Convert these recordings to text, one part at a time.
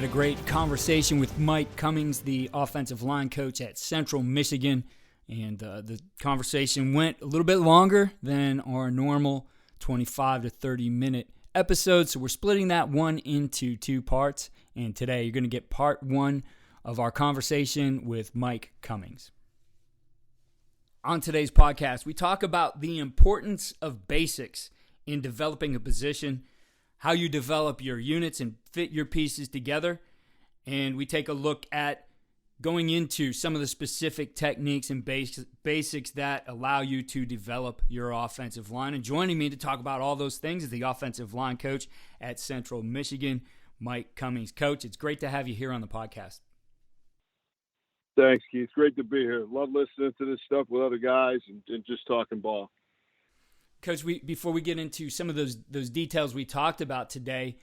had a great conversation with Mike Cummings, the offensive line coach at Central Michigan. And the conversation went a little bit longer than our normal 25 to 30 minute episode. So we're splitting that one into two parts. And today you're going to get part one of our conversation with Mike Cummings. On today's podcast, we talk about the importance of basics in developing a position, how you develop your units and fit your pieces together. And we take a look at going into some of the specific techniques and basics that allow you to develop your offensive line. And joining me to talk about all those things is the offensive line coach at Central Michigan, Mike Cummings. Coach, it's great to have you here on the podcast. Thanks, Keith. Great to be here. Love listening to this stuff with other guys and just talking ball. Coach, before we get into some of those details we talked about today,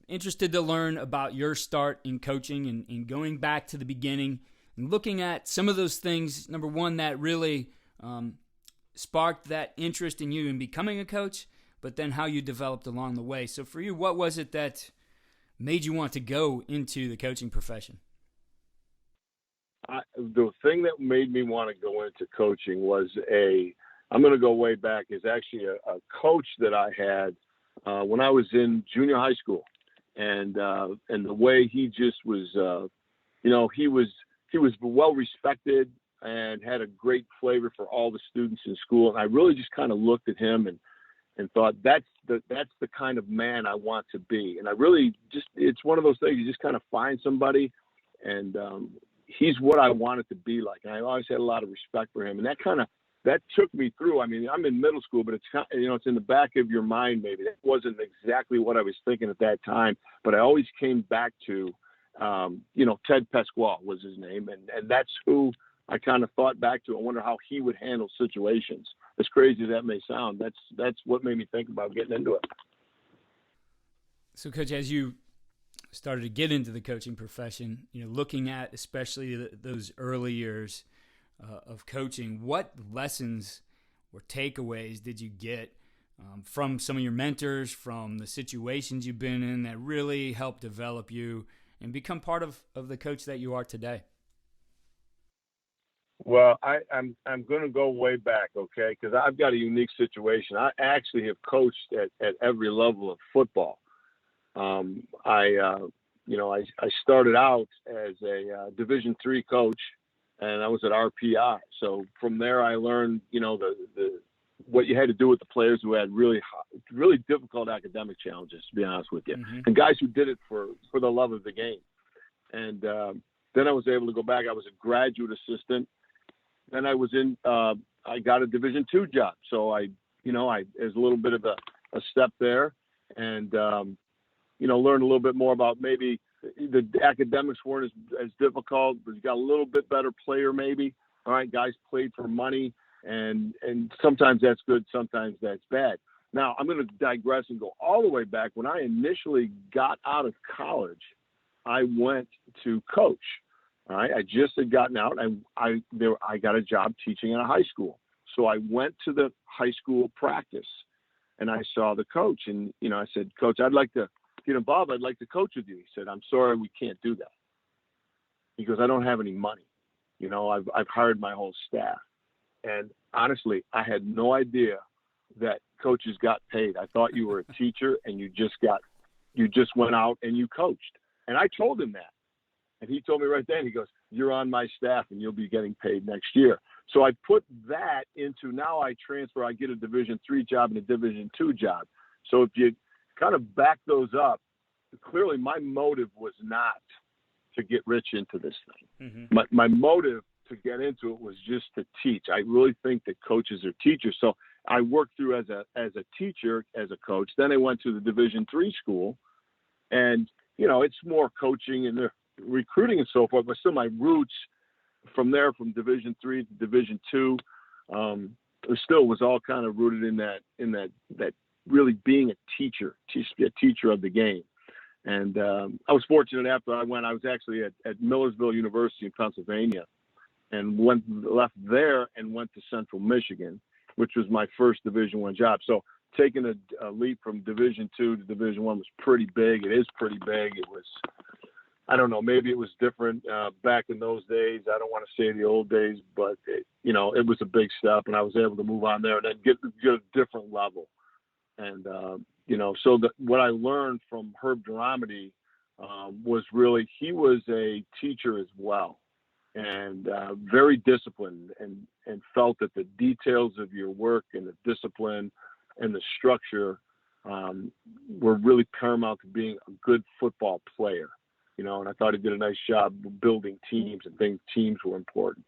interested to learn about your start in coaching and going back to the beginning and looking at some of those things, number one, that really sparked that interest in you in becoming a coach, but then how you developed along the way. So for you, what was it that made you want to go into the coaching profession? The thing that made me want to go into coaching was I'm going to go way back, is actually a coach that I had when I was in junior high school. And the way he just was, he was well respected and had a great flavor for all the students in school. And I really just kind of looked at him and thought, that's the kind of man I want to be. And I really it's one of those things, you just kind of find somebody, and he's what I wanted to be like. And I always had a lot of respect for him. And that took me through. I mean, I'm in middle school, but it's it's in the back of your mind. Maybe that wasn't exactly what I was thinking at that time, but I always came back to, Ted Pasquale was his name, and that's who I kind of thought back to. I wonder how he would handle situations. As crazy as that may sound, that's what made me think about getting into it. So, Coach, as you started to get into the coaching profession, looking at especially those early years of coaching, what lessons or takeaways did you get from some of your mentors, from the situations you've been in that really helped develop you and become part of the coach that you are today? Well, I'm going to go way back, okay, because I've got a unique situation. I actually have coached at every level of football. I started out as a Division III coach, and I was at RPI. So from there, I learned, what you had to do with the players who had really difficult academic challenges, to be honest with you, and guys who did it for the love of the game. And then I was able to go back. I was a graduate assistant. Then I was I got a Division II job. So there's a little bit of a step there, and learned a little bit more about maybe the academics weren't as difficult, but you got a little bit better player maybe. All right, guys played for money, and sometimes that's good, sometimes that's bad. Now, I'm going to digress and go all the way back. When I initially got out of college, I went to coach. All right, I just had gotten out, and I got a job teaching in a high school. So I went to the high school practice, and I saw the coach, and I said, "Coach, I'd like to get involved. I'd like to coach with you." He said, "I'm sorry, we can't do that." He goes, "I don't have any money. I've hired my whole staff." And honestly, I had no idea that coaches got paid. I thought you were a teacher and you just went out and you coached. And I told him that. And he told me right then, he goes, "You're on my staff and you'll be getting paid next year." So I put that into, now I transfer, I get a Division III job and a Division II job. So if you kind of back those up, clearly my motive was not to get rich into this thing. My motive to get into it was just to teach. I really think that coaches are teachers. So I worked through as a teacher, as a coach. Then I went to the Division III school, and it's more coaching and the recruiting and so forth. But still, my roots from there, from Division III to Division II, it still was all kind of rooted in that really being a teacher of the game. And I was fortunate after I was actually at Millersville University in Pennsylvania, and left there and went to Central Michigan, which was my first Division I job. So taking a leap from Division II to Division I was pretty big. It is pretty big. It was I don't know, maybe it was different back in those days. I don't want to say the old days, but it was a big step, and I was able to move on there and then get a different level. And so what I learned from Herb Dramedy was really, he was a teacher as well, and very disciplined, and felt that the details of your work and the discipline and the structure were really paramount to being a good football player. And I thought he did a nice job building teams, and think teams were important.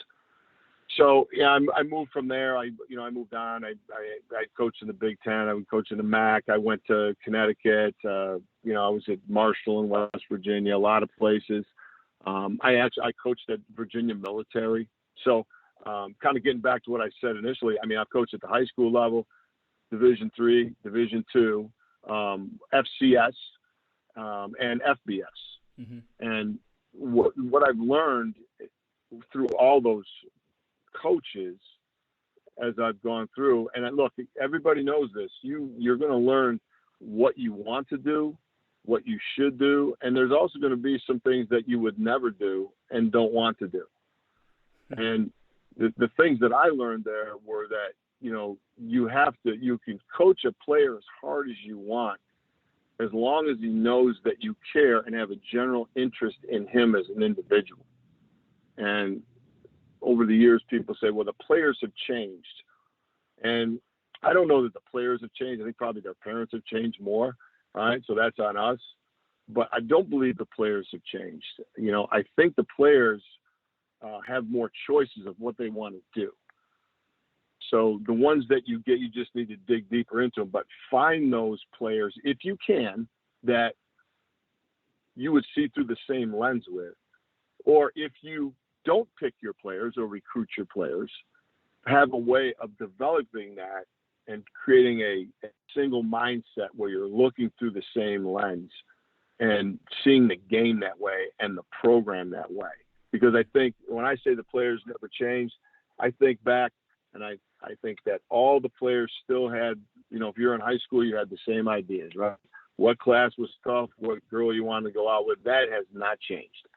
So yeah, I moved from there. I moved on. I coached in the Big Ten. I would coach in the MAC. I went to Connecticut. I was at Marshall in West Virginia, a lot of places. I coached at Virginia Military. So kind of getting back to what I said initially, I've coached at the high school level, Division III, Division II, FCS, and FBS. Mm-hmm. And what I've learned through all those coaches as I've gone through, and look, everybody knows this, you're going to learn what you want to do, what you should do, and there's also going to be some things that you would never do and don't want to do. And the things that I learned there were that, you can coach a player as hard as you want, as long as he knows that you care and have a general interest in him as an individual. And over the years, people say, well, the players have changed. And I don't know that the players have changed. I think probably their parents have changed more. All right, so that's on us. But I don't believe the players have changed. I think the players have more choices of what they want to do. So the ones that you get, you just need to dig deeper into them. But find those players, if you can, that you would see through the same lens with. Or if you don't pick your players or recruit your players, have a way of developing that and creating a single mindset where you're looking through the same lens and seeing the game that way and the program that way. Because I think when I say the players never changed, I think back, and I think that all the players still had, if you're in high school, you had the same ideas, right? What class was tough, what girl you wanted to go out with, that has not changed,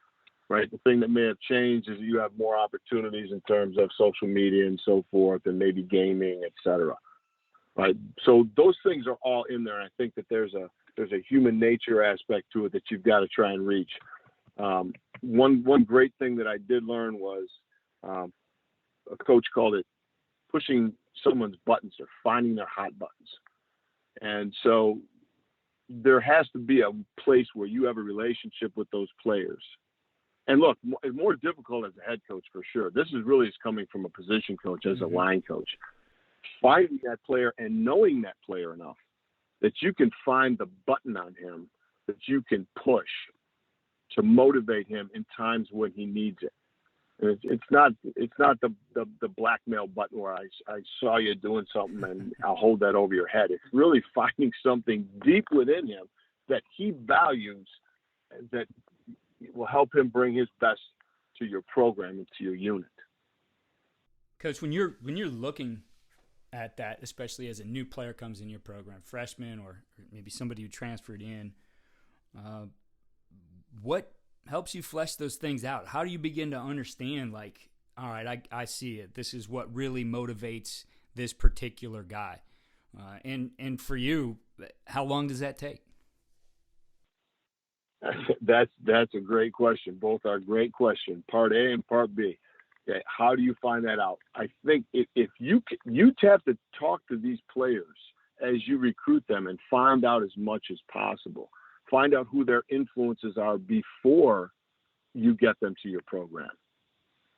right? The thing that may have changed is you have more opportunities in terms of social media and so forth, and maybe gaming, et cetera, right? So those things are all in there, and I think that there's a human nature aspect to it that you've got to try and reach. One great thing that I did learn was a coach called it pushing someone's buttons or finding their hot buttons. And so there has to be a place where you have a relationship with those players. And look, it's more difficult as a head coach for sure. This is really coming from a position coach as a line coach. Finding that player and knowing that player enough that you can find the button on him that you can push to motivate him in times when he needs it. It's not the blackmail button where I saw you doing something and I'll hold that over your head. It's really finding something deep within him that he values that will help him bring his best to your program and to your unit. Coach, when you're looking at that, especially as a new player comes in your program, freshman or maybe somebody who transferred in, what helps you flesh those things out? How do you begin to understand, like, all right, I see it. This is what really motivates this particular guy. And for you, how long does that take? That's a great question. Both are great questions, part A and part B. Okay, how do you find that out? I think if you have to talk to these players as you recruit them and find out as much as possible. Find out who their influences are before you get them to your program.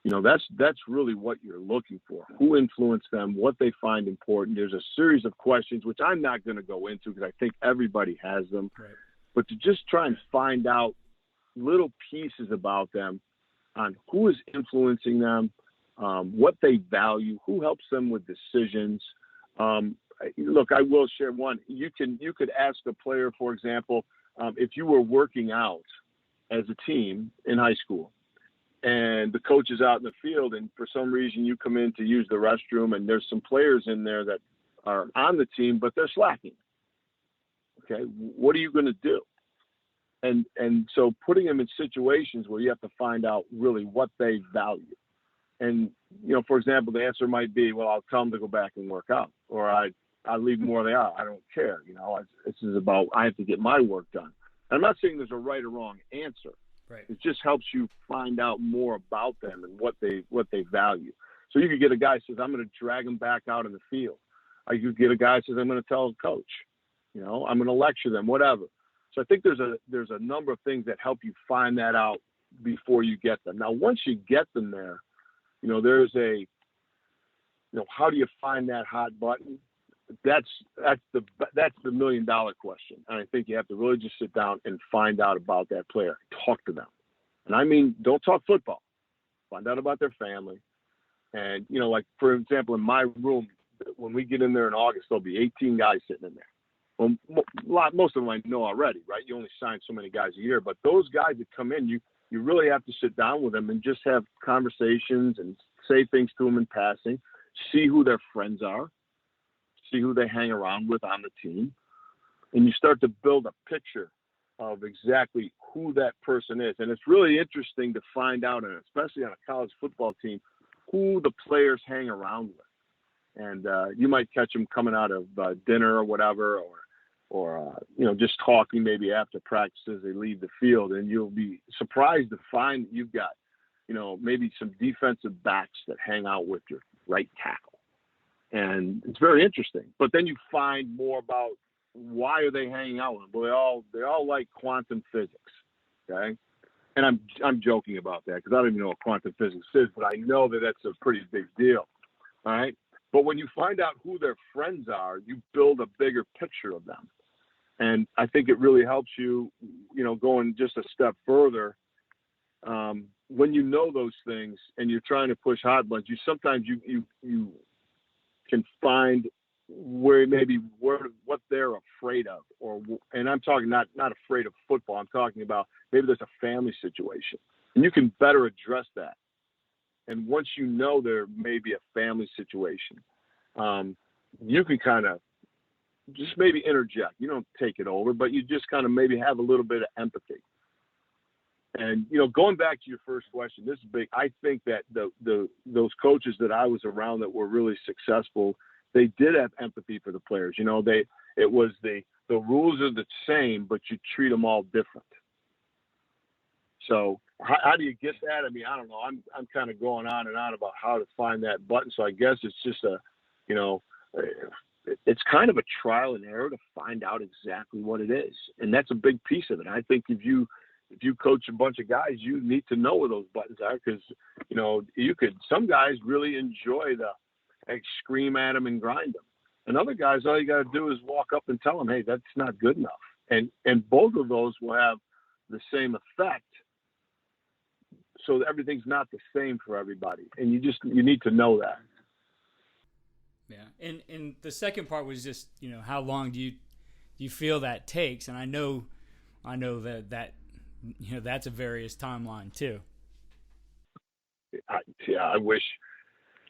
That's really what you're looking for. Who influenced them, what they find important. There's a series of questions, which I'm not going to go into because I think everybody has them. Right. But to just try and find out little pieces about them on who is influencing them, what they value, who helps them with decisions. Look, I will share one. You could ask a player, for example, if you were working out as a team in high school and the coach is out in the field and for some reason you come in to use the restroom and there's some players in there that are on the team, but they're slacking. Okay. What are you going to do? And so putting them in situations where you have to find out really what they value. And, for example, the answer might be, well, I'll tell them to go back and work out, or I leave them where they are. I don't care. This is about, I have to get my work done. I'm not saying there's a right or wrong answer. Right. It just helps you find out more about them and what they value. So you could get a guy who says, I'm going to drag them back out in the field. Or you could get a guy who says, I'm going to tell the coach, I'm going to lecture them, whatever. So I think there's a number of things that help you find that out before you get them. Now, once you get them there, there's how do you find that hot button? That's the $1 million question. And I think you have to really just sit down and find out about that player, talk to them. And I mean, don't talk football, find out about their family. And, like, for example, in my room, when we get in there in August, there'll be 18 guys sitting in there. Well, most of them I know already, right? You only sign so many guys a year, but those guys that come in, you really have to sit down with them and just have conversations and say things to them in passing, see who their friends are, see who they hang around with on the team. And you start to build a picture of exactly who that person is. And it's really interesting to find out, and especially on a college football team, who the players hang around with. And you might catch them coming out of dinner or whatever, or just talking maybe after practice as they leave the field. And you'll be surprised to find that you've got, maybe some defensive backs that hang out with your right tackle. And it's very interesting. But then you find more about why are they hanging out with them. Well, they all like quantum physics, okay? And I'm joking about that because I don't even know what quantum physics is, but I know that that's a pretty big deal, all right? But when you find out who their friends are, you build a bigger picture of them. And I think it really helps you, going just a step further. When you know those things and you're trying to push hot buttons, sometimes you can find what they're afraid of, and I'm talking not afraid of football. I'm talking about maybe there's a family situation, and you can better address that. And once you know there may be a family situation, you can kind of just maybe interject. You don't take it over, but you just kind of maybe have a little bit of empathy. And, going back to your first question, this is big. I think that those coaches that I was around that were really successful, they did have empathy for the players. It was the rules are the same, but you treat them all different. So how do you get that? I mean, I don't know. I'm kind of going on and on about how to find that button. So I guess it's just it's kind of a trial and error to find out exactly what it is. And that's a big piece of it. I think if you coach a bunch of guys, you need to know where those buttons are because, some guys really enjoy scream at them and grind them. And other guys, all you got to do is walk up and tell them, hey, that's not good enough. And both of those will have the same effect. So everything's not the same for everybody. And you need to know that. Yeah. And the second part was just, how long do you feel that takes? And I know that that's a various timeline too. I wish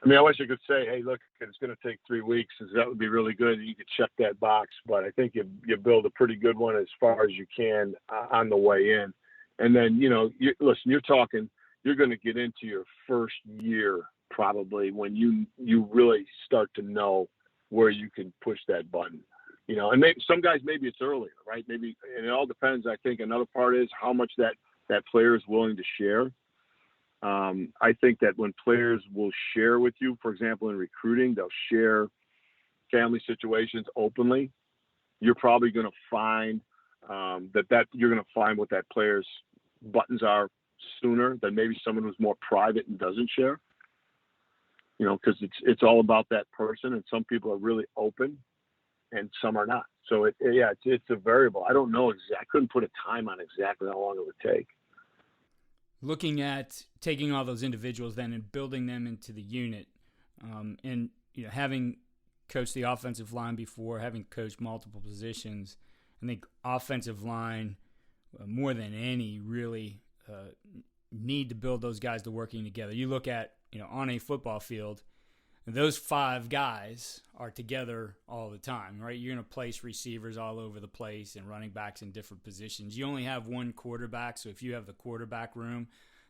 I could say, hey, look, it's going to take 3 weeks. That would be really good. You could check that box, but I think you build a pretty good one as far as you can on the way in. And then, you're going to get into your first year probably when you really start to know where you can push that button. And maybe some guys, maybe it's earlier, right? Maybe, and it all depends. I think another part is how much that player is willing to share. I think that when players will share with you, for example, in recruiting, they'll share family situations openly. You're probably going to find that you're going to find what that player's buttons are sooner than maybe someone who's more private and doesn't share. Because it's all about that person, and some people are really open, and some are not. So it's a variable. I don't know exactly. I couldn't put a time on exactly how long it would take. Looking at taking all those individuals then and building them into the unit, and having coached the offensive line before, having coached multiple positions, I think offensive line more than any really need to build those guys to working together. You look at on a football field, those 5 guys are together all the time, right? You're going to place receivers all over the place and running backs in different positions. You only have one quarterback, so if you have the quarterback room,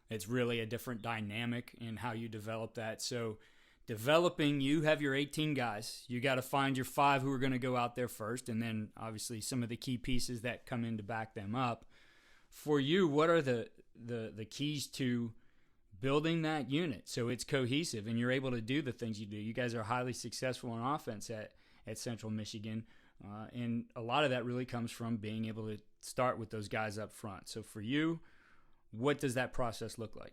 it's really a different dynamic in how you develop that. So developing, you have your 18 guys. You got to find your 5 who are going to go out there first, and then obviously some of the key pieces that come in to back them up. For you, what are the keys to building that unit so it's cohesive and you're able to do the things you do? You guys are highly successful on offense at Central Michigan, and a lot of that really comes from being able to start with those guys up front. So for you, what does that process look like?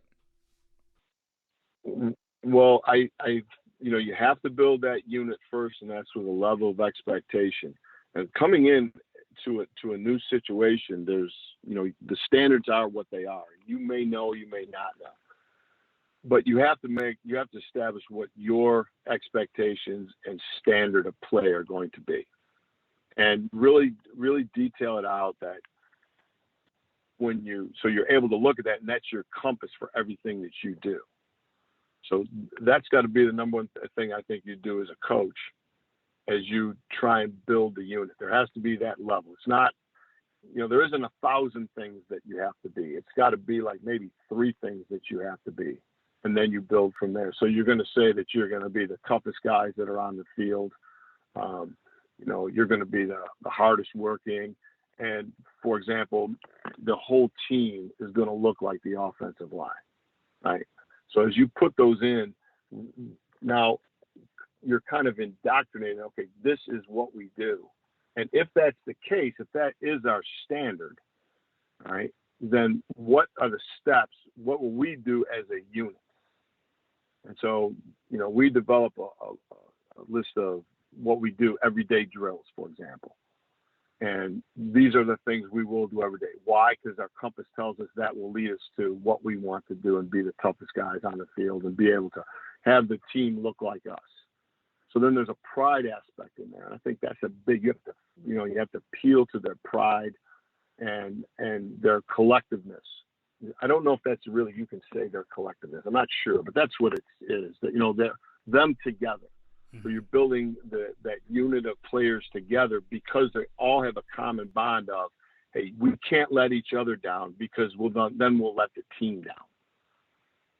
Well, you have to build that unit first, and that's with a level of expectation. And coming in to a new situation, there's, the standards are what they are. You may know, you may not know. But you have to establish what your expectations and standard of play are going to be, and really, really detail it out that so you're able to look at that, and that's your compass for everything that you do. So that's got to be the number one thing I think you do as a coach as you try and build the unit. There has to be that level. It's not, there isn't 1,000 things that you have to be. It's got to be like maybe 3 things that you have to be. And then you build from there. So you're going to say that you're going to be the toughest guys that are on the field. You're going to be the hardest working. And, for example, the whole team is going to look like the offensive line, right? So as you put those in, now you're kind of indoctrinating, okay, this is what we do. And if that's the case, if that is our standard, all right, then what are the steps? What will we do as a unit? And so, we develop a list of what we do, everyday drills, for example. And these are the things we will do every day. Why? Because our compass tells us that will lead us to what we want to do and be the toughest guys on the field and be able to have the team look like us. So then there's a pride aspect in there. And I think that's a big, you have to appeal to their pride and their collectiveness. I don't know if that's really, you can say their collectiveness. I'm not sure, but that's what it is, that, they're them together. So you're building that unit of players together because they all have a common bond of, hey, we can't let each other down because then we'll let the team down.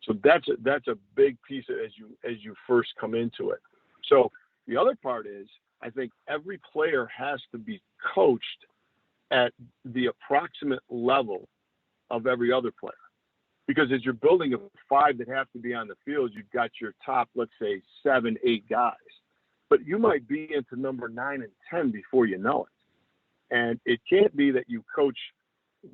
So that's a big piece as you first come into it. So the other part is, I think every player has to be coached at the approximate level of every other player. Because as you're building a 5 that have to be on the field, you've got your top, let's say, 7, 8 guys. But you might be into number 9 and 10 before you know it. And it can't be that you coach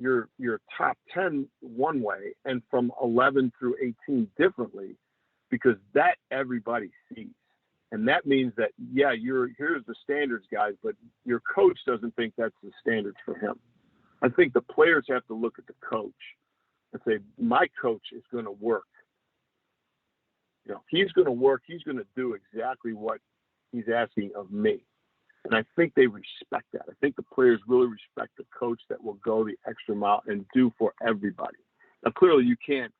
your top 10 one way and from 11 through 18 differently, because that everybody sees. And that means that, yeah, here's the standards, guys, but your coach doesn't think that's the standards for him. I think the players have to look at the coach and say, my coach is going to work. He's going to work. He's going to do exactly what he's asking of me. And I think they respect that. I think the players really respect the coach that will go the extra mile and do for everybody. Now, clearly you can't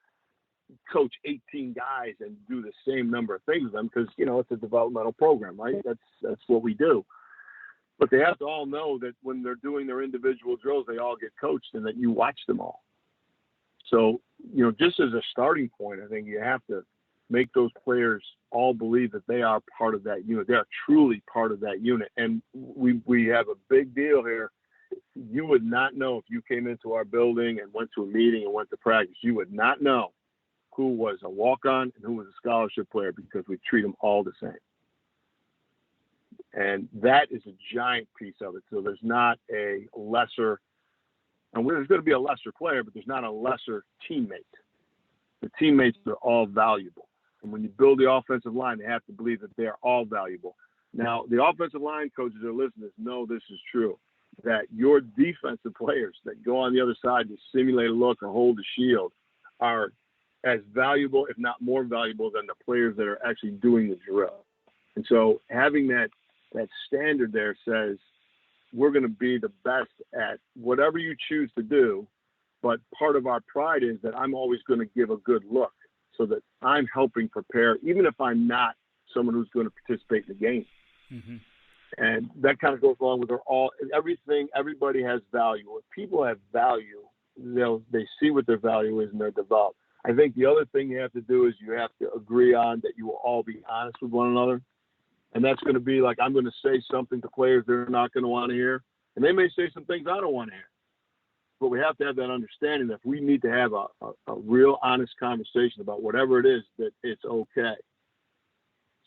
coach 18 guys and do the same number of things with them because, it's a developmental program, right? That's what we do. But they have to all know that when they're doing their individual drills, they all get coached and that you watch them all. So, just as a starting point, I think you have to make those players all believe that they are part of that unit. They are truly part of that unit. And we have a big deal here. You would not know if you came into our building and went to a meeting and went to practice. You would not know who was a walk-on and who was a scholarship player because we treat them all the same. And that is a giant piece of it. So there's not a lesser, and there's going to be a lesser player, but there's not a lesser teammate. The teammates are all valuable. And when you build the offensive line, they have to believe that they're all valuable. Now, the offensive line coaches or listeners know this is true, that your defensive players that go on the other side to simulate a look or hold the shield are as valuable, if not more valuable, than the players that are actually doing the drill. And so having that standard there says we're going to be the best at whatever you choose to do, but part of our pride is that I'm always going to give a good look so that I'm helping prepare, even if I'm not someone who's going to participate in the game. Mm-hmm. And that kind of goes along with everything. Everybody has value. When people have value, they see what their value is and they're developed. I think the other thing you have to do is you have to agree on that you will all be honest with one another. And that's going to be like, I'm going to say something to players they're not going to want to hear. And they may say some things I don't want to hear. But we have to have that understanding that if we need to have a real honest conversation about whatever it is, that it's okay.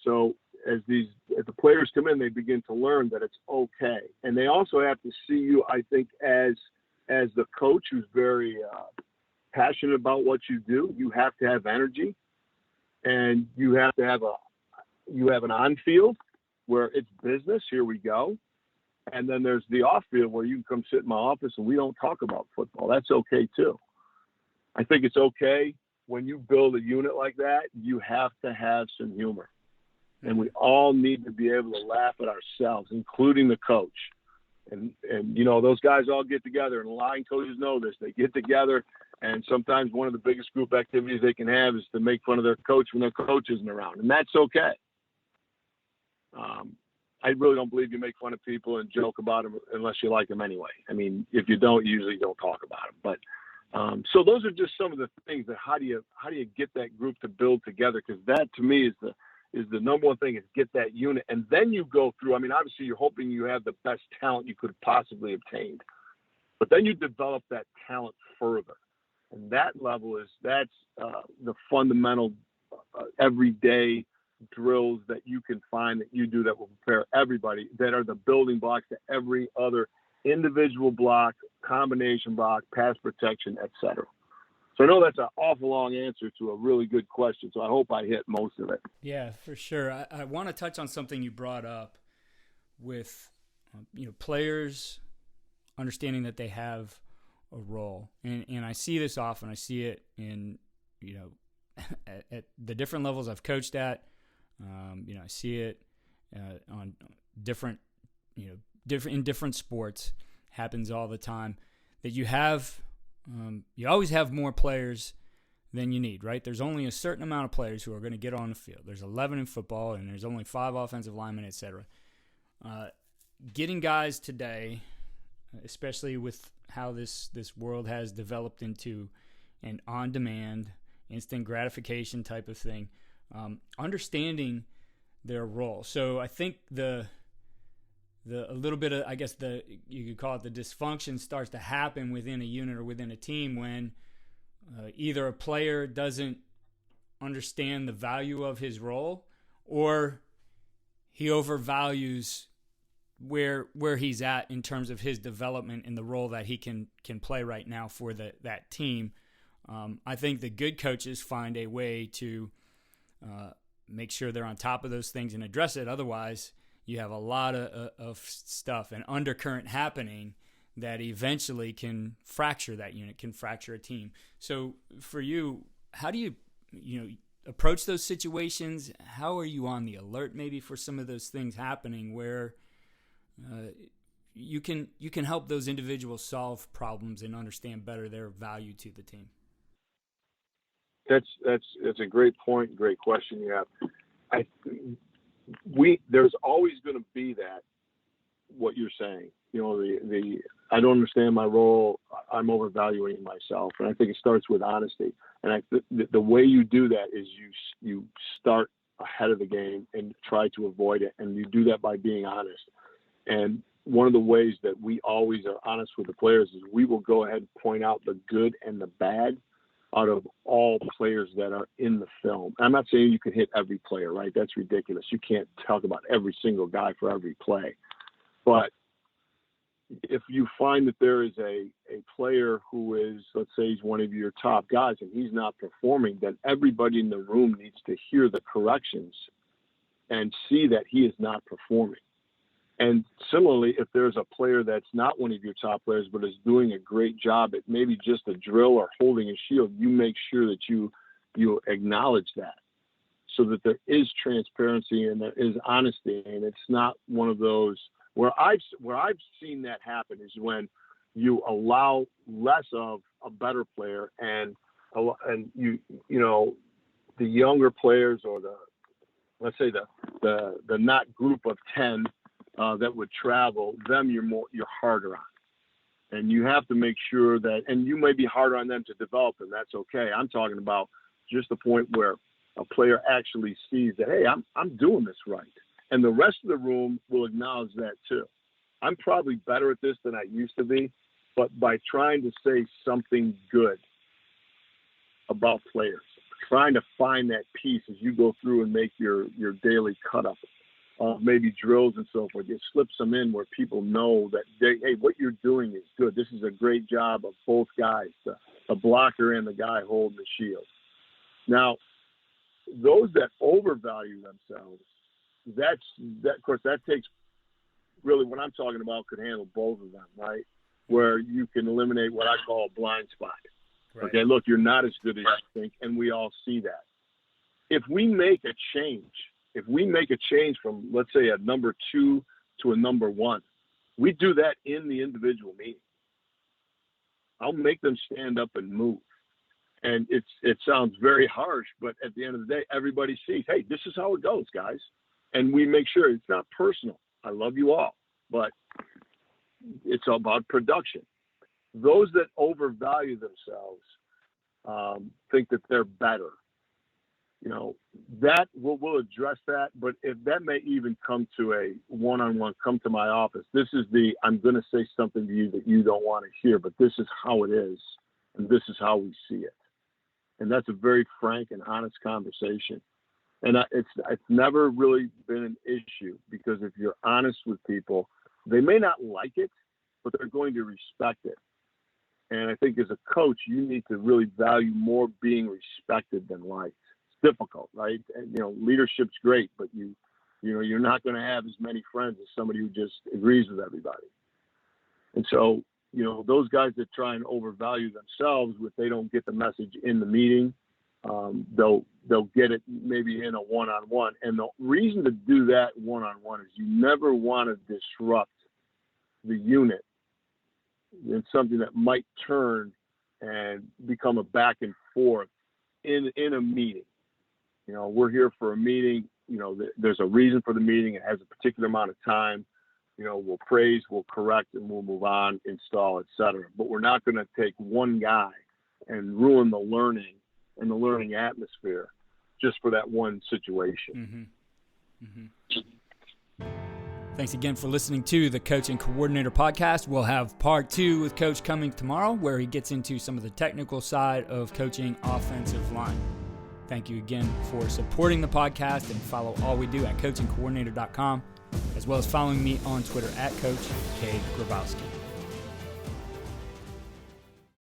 So as the players come in, they begin to learn that it's okay. And they also have to see you, I think, as the coach who's very passionate about what you do. You have to have energy, and you have to have an on-field where it's business. Here we go. And then there's the off-field where you can come sit in my office and we don't talk about football. That's okay too. I think it's okay when you build a unit like that, you have to have some humor. And we all need to be able to laugh at ourselves, including the coach. And those guys all get together, and line coaches know this. They get together, and sometimes one of the biggest group activities they can have is to make fun of their coach when their coach isn't around. And that's okay. I really don't believe you make fun of people and joke about them unless you like them anyway. I mean, if you don't, you usually don't talk about them. But so those are just some of the things that how do you get that group to build together? Because that to me is the number one thing, is get that unit. And then you go through, I mean, obviously you're hoping you have the best talent you could possibly obtained, but then you develop that talent further. And that level that's the fundamental everyday drills that you can find that you do that will prepare everybody, that are the building blocks to every other individual block, combination block, pass protection, etc. So I know that's an awful long answer to a really good question, so I hope I hit most of it. Yeah, for sure. I want to touch on something you brought up with players understanding that they have a role. And I see this often. I see it in, at the different levels I've coached at. I see it on different sports. Happens all the time that you always have more players than you need, right? There's only a certain amount of players who are going to get on the field. There's 11 in football, and there's only 5 offensive linemen, etc. Getting guys today, especially with how this world has developed into an on-demand, instant gratification type of thing, understanding their role. So I think a little bit of, I guess you could call it the dysfunction, starts to happen within a unit or within a team when either a player doesn't understand the value of his role, or he overvalues where he's at in terms of his development and the role that he can play right now for that team. I think the good coaches find a way to make sure they're on top of those things and address it. Otherwise, you have a lot of stuff and undercurrent happening that eventually can fracture that unit, can fracture a team. So for you, how do you approach those situations? How are you on the alert maybe for some of those things happening where you can help those individuals solve problems and understand better their value to the team? That's a great point, great question you have. There's always going to be that, what you're saying. I don't understand my role. I'm overvaluing myself, and I think it starts with honesty. And the way you do that is you start ahead of the game and try to avoid it, and you do that by being honest. And one of the ways that we always are honest with the players is we will go ahead and point out the good and the bad out of all players that are in the film. I'm not saying you can hit every player, right? That's ridiculous. You can't talk about every single guy for every play. But if you find that there is a player who is, let's say he's one of your top guys and he's not performing, then everybody in the room needs to hear the corrections and see that he is not performing. And similarly, if there's a player that's not one of your top players but is doing a great job at maybe just a drill or holding a shield, you make sure that you acknowledge that, so that there is transparency and there is honesty. And it's not one of those where I've seen that happen is when you allow less of a better player and the younger players or let's say the not group of 10 that would travel, them you're harder on. And you have to make sure that, and you may be harder on them to develop, and that's okay. I'm talking about just the point where a player actually sees that, hey, I'm doing this right. And the rest of the room will acknowledge that too. I'm probably better at this than I used to be, but by trying to say something good about players, trying to find that piece as you go through and make your daily cut-up, maybe drills and so forth, it slips them in where people know that, hey, what you're doing is good. This is a great job of both guys, the blocker and the guy holding the shield. Now, those that overvalue themselves, of course, that takes really what I'm talking about could handle both of them, right? Where you can eliminate what I call a blind spot. Right. Okay, look, you're not as good as you think, and we all see that. If we make a change from, let's say, a number 2 to a number 1, we do that in the individual meeting. I'll make them stand up and move. And it sounds very harsh, but at the end of the day, everybody sees, hey, this is how it goes, guys. And we make sure it's not personal. I love you all, but it's about production. Those that overvalue themselves think that they're better. That we'll address that, but if that may even come to a one-on-one, come to my office. This is I'm going to say something to you that you don't want to hear, but this is how it is, and this is how we see it. And that's a very frank and honest conversation. And it's never really been an issue, because if you're honest with people, they may not like it, but they're going to respect it. And I think as a coach, you need to really value more being respected than liked. It's difficult, right? And, leadership's great, but you're not going to have as many friends as somebody who just agrees with everybody. And so, those guys that try and overvalue themselves, if they don't get the message in the meeting, they'll get it maybe in a one-on-one. And the reason to do that one-on-one is you never want to disrupt the unit in something that might turn and become a back and forth in a meeting. We're here for a meeting. There's a reason for the meeting. It has a particular amount of time. We'll praise, we'll correct, and we'll move on, install, etc. But we're not going to take one guy and ruin the learning and the learning atmosphere just for that one situation. Mm-hmm. Mm-hmm. Thanks again for listening to the Coaching Coordinator Podcast. We'll have part 2 with Coach Cummings tomorrow, where he gets into some of the technical side of coaching offensive line. Thank you again for supporting the podcast, and follow all we do at coachingcoordinator.com, as well as following me on Twitter at Coach K. Grabowski.